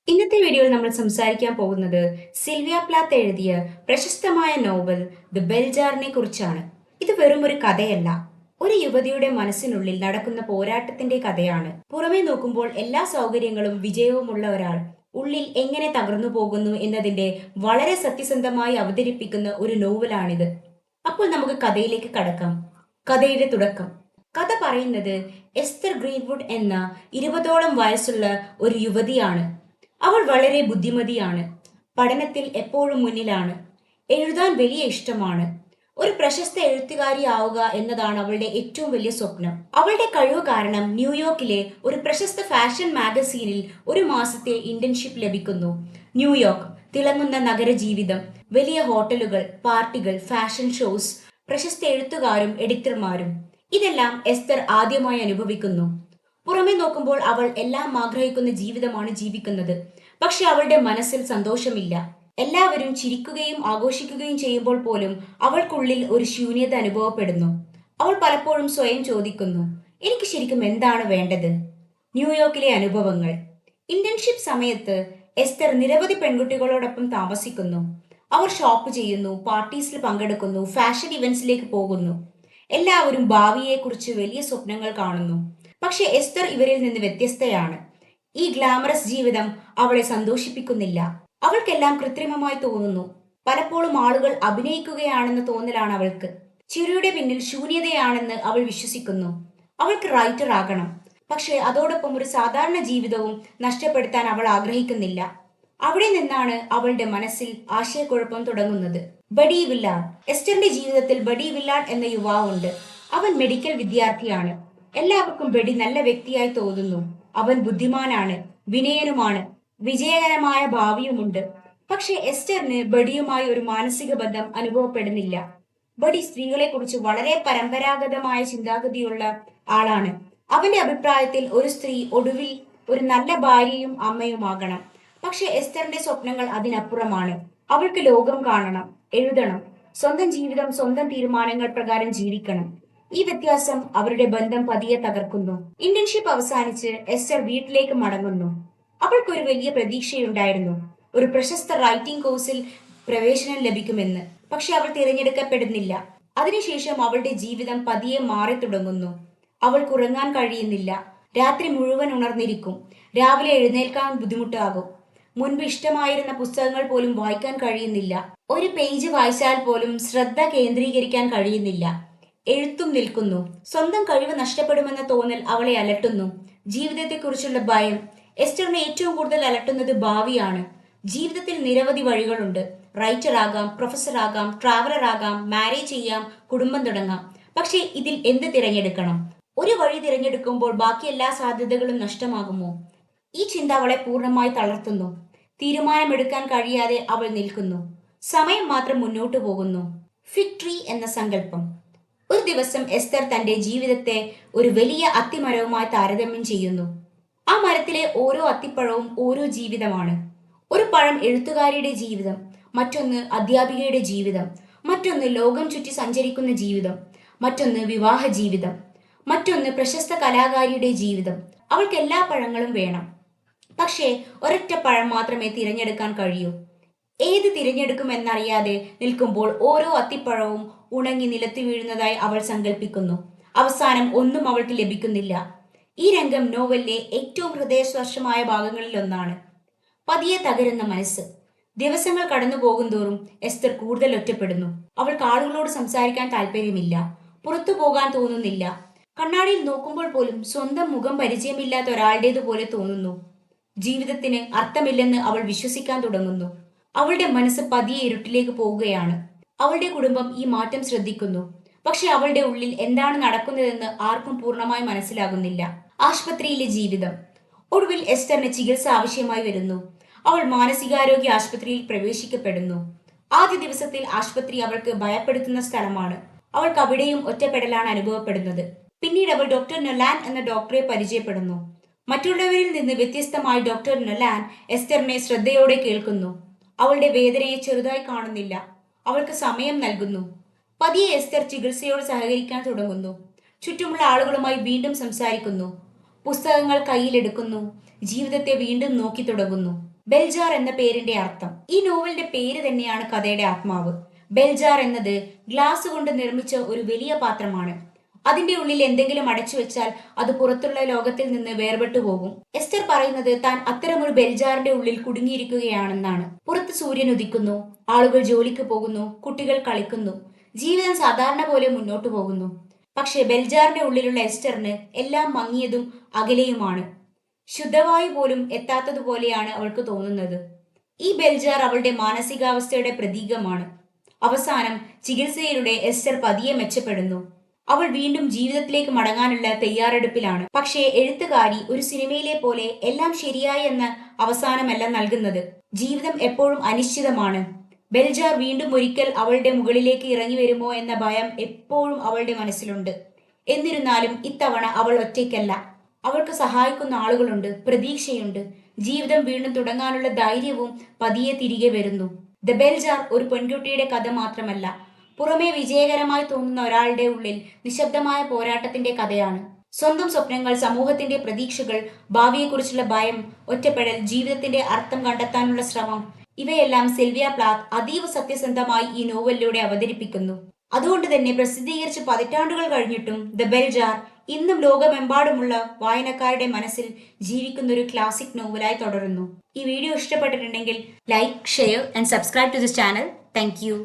ഇന്നത്തെ വീഡിയോയിൽ നമ്മൾ സംസാരിക്കാൻ പോകുന്നത് സിൽവിയ പ്ലാത്ത് എഴുതിയ പ്രശസ്തമായ നോവൽ ദ ബെൽ ജാറിനെ കുറിച്ചാണ്. ഇത് വെറും ഒരു കഥയല്ല, ഒരു യുവതിയുടെ മനസ്സിനുള്ളിൽ നടക്കുന്ന പോരാട്ടത്തിന്റെ കഥയാണ്. പുറമേ നോക്കുമ്പോൾ എല്ലാ സൗകര്യങ്ങളും വിജയവുമുള്ള ഒരാൾ ഉള്ളിൽ എങ്ങനെ തകർന്നു പോകുന്നു എന്നതിന്റെ വളരെ സത്യസന്ധമായി അവതരിപ്പിക്കുന്ന ഒരു നോവലാണിത്. അപ്പോൾ നമുക്ക് കഥയിലേക്ക് കടക്കാം. കഥയുടെ തുടക്കം. കഥ പറയുന്നത് എസ്തർ ഗ്രീൻവുഡ് എന്ന 20ഓളം വയസ്സുള്ള ഒരു യുവതിയാണ്. അവൾ വളരെ ബുദ്ധിമതിയാണ്. പഠനത്തിൽ എപ്പോഴും മുന്നിലാണ്. എഴുതാൻ വലിയ ഇഷ്ടമാണ്. ഒരു പ്രശസ്ത എഴുത്തുകാരിയാവുക എന്നതാണ് അവളുടെ ഏറ്റവും വലിയ സ്വപ്നം. അവളുടെ കഴിവ് കാരണം ന്യൂയോർക്കിലെ ഒരു പ്രശസ്ത ഫാഷൻ മാഗസീനിൽ ഒരു മാസത്തെ ഇന്റേൺഷിപ്പ് ലഭിക്കുന്നു. ന്യൂയോർക്ക്, തിളങ്ങുന്ന നഗരജീവിതം, വലിയ ഹോട്ടലുകൾ, പാർട്ടികൾ, ഫാഷൻ ഷോസ്, പ്രശസ്ത എഴുത്തുകാരും എഡിറ്റർമാരും, ഇതെല്ലാം എസ്തർ ആദ്യമായി അനുഭവിക്കുന്നു. പുറമെ നോക്കുമ്പോൾ അവൾ എല്ലാം ആഗ്രഹിക്കുന്ന ജീവിതമാണ് ജീവിക്കുന്നത്. പക്ഷെ അവളുടെ മനസ്സിൽ സന്തോഷമില്ല. എല്ലാവരും ചിരിക്കുകയും ആഘോഷിക്കുകയും ചെയ്യുമ്പോൾ പോലും അവൾക്കുള്ളിൽ ഒരു ശൂന്യത അനുഭവപ്പെടുന്നു. അവൾ പലപ്പോഴും സ്വയം ചോദിക്കുന്നു, എനിക്ക് ശരിക്കും എന്താണ് വേണ്ടത്? ന്യൂയോർക്കിലെ അനുഭവങ്ങൾ. ഇന്റേൺഷിപ്പ് സമയത്ത് എസ്തർ നിരവധി പെൺകുട്ടികളോടൊപ്പം താമസിക്കുന്നു. അവർ ഷോപ്പ് ചെയ്യുന്നു, പാർട്ടീസിൽ പങ്കെടുക്കുന്നു, ഫാഷൻ ഇവന്റ്സിലേക്ക് പോകുന്നു. എല്ലാവരും ഭാവിയെക്കുറിച്ച് വലിയ സ്വപ്നങ്ങൾ കാണുന്നു. പക്ഷെ എസ്തർ ഇവരിൽ നിന്ന് വ്യത്യസ്തയാണ്. ഈ ഗ്ലാമറസ് ജീവിതം അവളെ സന്തോഷിപ്പിക്കുന്നില്ല. അവൾക്കെല്ലാം കൃത്രിമമായി തോന്നുന്നു. പലപ്പോഴും ആളുകൾ അഭിനയിക്കുകയാണെന്ന തോന്നലാണ് അവൾക്ക്. ചിരിയുടെ പിന്നിൽ ശൂന്യതയാണെന്ന് അവൾ വിശ്വസിക്കുന്നു. അവൾക്ക് റൈറ്റർ ആകണം. പക്ഷെ അതോടൊപ്പം ഒരു സാധാരണ ജീവിതവും നഷ്ടപ്പെടുത്താൻ അവൾ ആഗ്രഹിക്കുന്നില്ല. അവിടെ നിന്നാണ് അവളുടെ മനസ്സിൽ ആശയക്കുഴപ്പം തുടങ്ങുന്നത്. Buddy Willard. എസ്റ്ററിന്റെ ജീവിതത്തിൽ ബഡി വില്ലാർഡ് എന്ന യുവാവുണ്ട്. അവൻ മെഡിക്കൽ വിദ്യാർത്ഥിയാണ്. എല്ലാവർക്കും ബഡി നല്ല വ്യക്തിയായി തോന്നുന്നു. അവൻ ബുദ്ധിമാനാണ്, വിനയനുമാണ്, വിജയകരമായ ഭാവിയുമുണ്ട്. പക്ഷെ എസ്റ്ററിന് ബഡിയുമായി ഒരു മാനസിക ബന്ധം അനുഭവപ്പെടുന്നില്ല. ബഡി സ്ത്രീകളെ കുറിച്ച് വളരെ പരമ്പരാഗതമായ ചിന്താഗതിയുള്ള ആളാണ്. അവന്റെ അഭിപ്രായത്തിൽ ഒരു സ്ത്രീ ഒടുവിൽ ഒരു നല്ല ഭാര്യയും അമ്മയുമാകണം. പക്ഷെ എസ്റ്ററിന്റെ സ്വപ്നങ്ങൾ അതിനപ്പുറമാണ്. അവൾക്ക് ലോകം കാണണം, എഴുതണം, സ്വന്തം ജീവിതം സ്വന്തം തീരുമാനങ്ങൾ പ്രകാരം ജീവിക്കണം. ഈ വ്യത്യാസം അവരുടെ ബന്ധം പതിയെ തകർക്കുന്നു. ഇന്റേൺഷിപ്പ് അവസാനിച്ച് എസ്റ്റർ വീട്ടിലേക്ക് മടങ്ങുന്നു. അവൾക്കൊരു വലിയ പ്രതീക്ഷയുണ്ടായിരുന്നു, ഒരു പ്രശസ്ത റൈറ്റിംഗ് കോഴ്സിൽ പ്രവേശനം ലഭിക്കുമെന്ന്. പക്ഷെ അവൾ തിരഞ്ഞെടുക്കപ്പെടുന്നില്ല. അതിനുശേഷം അവളുടെ ജീവിതം പതിയെ മാറി തുടങ്ങുന്നു. അവൾക്ക് ഉറങ്ങാൻ കഴിയുന്നില്ല. രാത്രി മുഴുവൻ ഉണർന്നിരിക്കും. രാവിലെ എഴുന്നേൽക്കാൻ ബുദ്ധിമുട്ടാകും. മുൻപ് ഇഷ്ടമായിരുന്ന പുസ്തകങ്ങൾ പോലും വായിക്കാൻ കഴിയുന്നില്ല. ഒരു പേജ് വായിച്ചാൽ പോലും ശ്രദ്ധ കേന്ദ്രീകരിക്കാൻ കഴിയുന്നില്ല. എഴുത്തും നിൽക്കുന്നു. സ്വന്തം കഴിവ് നഷ്ടപ്പെടുമെന്ന തോന്നൽ അവളെ അലട്ടുന്നു. ജീവിതത്തെക്കുറിച്ചുള്ള ഭയം. എസ്റ്ററിനെ ഏറ്റവും കൂടുതൽ അലട്ടുന്നത് ഭാവിയാണ്. ജീവിതത്തിൽ നിരവധി വഴികളുണ്ട്. റൈറ്റർ ആകാം, പ്രൊഫസർ ആകാം, ട്രാവലർ ആകാം, മാരേജ് ചെയ്യാം, കുടുംബം തുടങ്ങാം. പക്ഷേ ഇതിൽ എന്ത് തിരഞ്ഞെടുക്കണം? ഒരു വഴി തിരഞ്ഞെടുക്കുമ്പോൾ ബാക്കി എല്ലാ സാധ്യതകളും നഷ്ടമാകുമോ? ഈ ചിന്ത അവളെ പൂർണ്ണമായി തളർത്തുന്നു. തീരുമാനമെടുക്കാൻ കഴിയാതെ അവൾ നിൽക്കുന്നു. സമയം മാത്രം മുന്നോട്ടു പോകുന്നു. ഫിഗ് ട്രീ എന്ന സങ്കല്പം. ഒരു ദിവസം എസ്തർ തന്റെ ജീവിതത്തെ ഒരു വലിയ അത്തിമരവുമായി താരതമ്യം ചെയ്യുന്നു. ആ മരത്തിലെ ഓരോ അത്തിപ്പഴവും ഓരോ ജീവിതമാണ്. ഒരു പഴം എഴുത്തുകാരിയുടെ ജീവിതം, മറ്റൊന്ന് അധ്യാപികയുടെ ജീവിതം, മറ്റൊന്ന് ലോകം ചുറ്റി സഞ്ചരിക്കുന്ന ജീവിതം, മറ്റൊന്ന് വിവാഹ ജീവിതം, മറ്റൊന്ന് പ്രശസ്ത കലാകാരിയുടെ ജീവിതം. അവൾക്ക് എല്ലാ പഴങ്ങളും വേണം. പക്ഷേ ഒരൊറ്റ പഴം മാത്രമേ തിരഞ്ഞെടുക്കാൻ കഴിയൂ. ഏത് തിരഞ്ഞെടുക്കുമെന്നറിയാതെ നിൽക്കുമ്പോൾ ഓരോ അത്തിപ്പഴവും ഉണങ്ങി നിലത്ത് വീഴുന്നതായി അവൾ സങ്കല്പിക്കുന്നു. അവസാനം ഒന്നും അവൾക്ക് ലഭിക്കുന്നില്ല. ഈ രംഗം നോവലിലെ ഏറ്റവും ഹൃദയസ്പർശമായ ഭാഗങ്ങളിൽ ഒന്നാണ്. പതിയെ തകരുന്ന മനസ്സ്. ദിവസങ്ങൾ കടന്നു പോകുന്തോറും എസ്തർ കൂടുതൽ ഒറ്റപ്പെടുന്നു. അവൾക്ക് ആളുകളോട് സംസാരിക്കാൻ താല്പര്യമില്ല. പുറത്തു പോകാൻ തോന്നുന്നില്ല. കണ്ണാടിയിൽ നോക്കുമ്പോൾ പോലും സ്വന്തം മുഖം പരിചയമില്ലാത്ത ഒരാളുടേതുപോലെ തോന്നുന്നു. ജീവിതത്തിന് അർത്ഥമില്ലെന്ന് അവൾ വിശ്വസിക്കാൻ തുടങ്ങുന്നു. അവളുടെ മനസ്സ് പതിയെ ഇരുട്ടിലേക്ക് പോവുകയാണ്. അവളുടെ കുടുംബം ഈ മാറ്റം ശ്രദ്ധിക്കുന്നു. പക്ഷെ അവളുടെ ഉള്ളിൽ എന്താണ് നടക്കുന്നതെന്ന് ആർക്കും പൂർണ്ണമായി മനസ്സിലാകുന്നില്ല. ആശുപത്രിയിലെ ജീവിതം. ഒടുവിൽ എസ്റ്ററിന് ചികിത്സ ആവശ്യമായി വരുന്നു. അവൾ മാനസികാരോഗ്യ ആശുപത്രിയിൽ പ്രവേശിക്കപ്പെടുന്നു. ആദ്യ ദിവസത്തിൽ ആശുപത്രി അവൾക്ക് ഭയപ്പെടുത്തുന്ന സ്ഥലമാണ്. അവൾക്ക് അവിടെയും ഒറ്റപ്പെടലാണ് അനുഭവപ്പെടുന്നത്. പിന്നീട് അവൾ ഡോക്ടർ നൊലാൻ എന്ന ഡോക്ടറെ പരിചയപ്പെടുന്നു. മറ്റുള്ളവരിൽ നിന്ന് വ്യത്യസ്തമായി ഡോക്ടർ നൊലാൻ എസ്റ്ററിനെ ശ്രദ്ധയോടെ കേൾക്കുന്നു. അവളുടെ വേദനയെ ചെറുതായി കാണുന്നില്ല. അവൾക്ക് സമയം നൽകുന്നു. പതിയെ എസ്തർ ചികിത്സയോട് സഹകരിക്കാൻ തുടങ്ങുന്നു. ചുറ്റുമുള്ള ആളുകളുമായി വീണ്ടും സംസാരിക്കുന്നു. പുസ്തകങ്ങൾ കയ്യിലെടുക്കുന്നു, ജീവിതത്തെ വീണ്ടും നോക്കി തുടങ്ങുന്നു. ബെൽജാർ എന്ന പേരിന്റെ അർത്ഥം. ഈ നോവലിന്റെ പേര് തന്നെയാണ് കഥയുടെ ആത്മാവ്. ബെൽജാർ എന്നത് ഗ്ലാസ് കൊണ്ട് നിർമ്മിച്ച ഒരു വലിയ പാത്രമാണ്. അതിന്റെ ഉള്ളിൽ എന്തെങ്കിലും അടച്ചു വെച്ചാൽ അത് പുറത്തുള്ള ലോകത്തിൽ നിന്ന് വേർപെട്ടു പോകും. എസ്റ്റർ പറയുന്നത് താൻ അത്തരമൊരു ബെൽജാറിന്റെ ഉള്ളിൽ കുടുങ്ങിയിരിക്കുകയാണെന്നാണ്. പുറത്ത് സൂര്യൻ ഉദിക്കുന്നു, ആളുകൾ ജോലിക്ക് പോകുന്നു, കുട്ടികൾ കളിക്കുന്നു, ജീവിതം സാധാരണ പോലെ മുന്നോട്ടു പോകുന്നു. പക്ഷേ ബെൽജാറിന്റെ ഉള്ളിലുള്ള എസ്റ്ററിന് എല്ലാം മങ്ങിയതും അകലെയുമാണ്. ശുദ്ധവായു പോലും എത്താത്തതുപോലെയാണ് അവൾക്ക് തോന്നുന്നത്. ഈ ബെൽജാർ അവളുടെ മാനസികാവസ്ഥയുടെ പ്രതീകമാണ്. അവസാനം ചികിത്സയിലൂടെ എസ്റ്റർ പതിയെ മെച്ചപ്പെടുന്നു. അവൾ വീണ്ടും ജീവിതത്തിലേക്ക് മടങ്ങാനുള്ള തയ്യാറെടുപ്പിലാണ്. പക്ഷേ എഴുത്തുകാരി ഒരു സിനിമയിലെ പോലെ എല്ലാം ശരിയായി എന്ന അവസാനമല്ല നൽകുന്നത്. ജീവിതം എപ്പോഴും അനിശ്ചിതമാണ്. ബെൽജാർ വീണ്ടും ഒരിക്കൽ അവളുടെ മുകളിലേക്ക് ഇറങ്ങി വരുമോ എന്ന ഭയം എപ്പോഴും അവളുടെ മനസ്സിലുണ്ട്. എന്നിരുന്നാലും ഇത്തവണ അവൾ ഒറ്റയ്ക്കല്ല. അവൾക്ക് സഹായിക്കുന്ന ആളുകളുണ്ട്, പ്രതീക്ഷയുണ്ട്. ജീവിതം വീണ്ടും തുടങ്ങാനുള്ള ധൈര്യവും പതിയെ തിരികെ വരുന്നു. ദ ബെൽജാർ ഒരു പെൺകുട്ടിയുടെ കഥ മാത്രമല്ല, പുറമേ വിജയകരമായി തോന്നുന്ന ഒരാളുടെ ഉള്ളിൽ നിശബ്ദമായ പോരാട്ടത്തിന്റെ കഥയാണ്. സ്വന്തം സ്വപ്നങ്ങൾ, സമൂഹത്തിന്റെ പ്രതീക്ഷകൾ, ഭാവിയെക്കുറിച്ചുള്ള ഭയം, ഒറ്റപ്പെടൽ, ജീവിതത്തിന്റെ അർത്ഥം കണ്ടെത്താനുള്ള ശ്രമം, ഇവയെല്ലാം സിൽവിയ പ്ലാത്ത് അതീവ സത്യസന്ധമായി ഈ നോവലിലൂടെ അവതരിപ്പിക്കുന്നു. അതുകൊണ്ട് തന്നെ പ്രസിദ്ധീകരിച്ച് പതിറ്റാണ്ടുകൾ കഴിഞ്ഞിട്ടും ദ ബെൽജാർ ഇന്നും ലോകമെമ്പാടുമുള്ള വായനക്കാരുടെ മനസ്സിൽ ജീവിക്കുന്ന ഒരു ക്ലാസിക് നോവലായി തുടരുന്നു. ഈ വീഡിയോ ഇഷ്ടപ്പെട്ടിട്ടുണ്ടെങ്കിൽ like, share and subscribe to this channel. Thank U.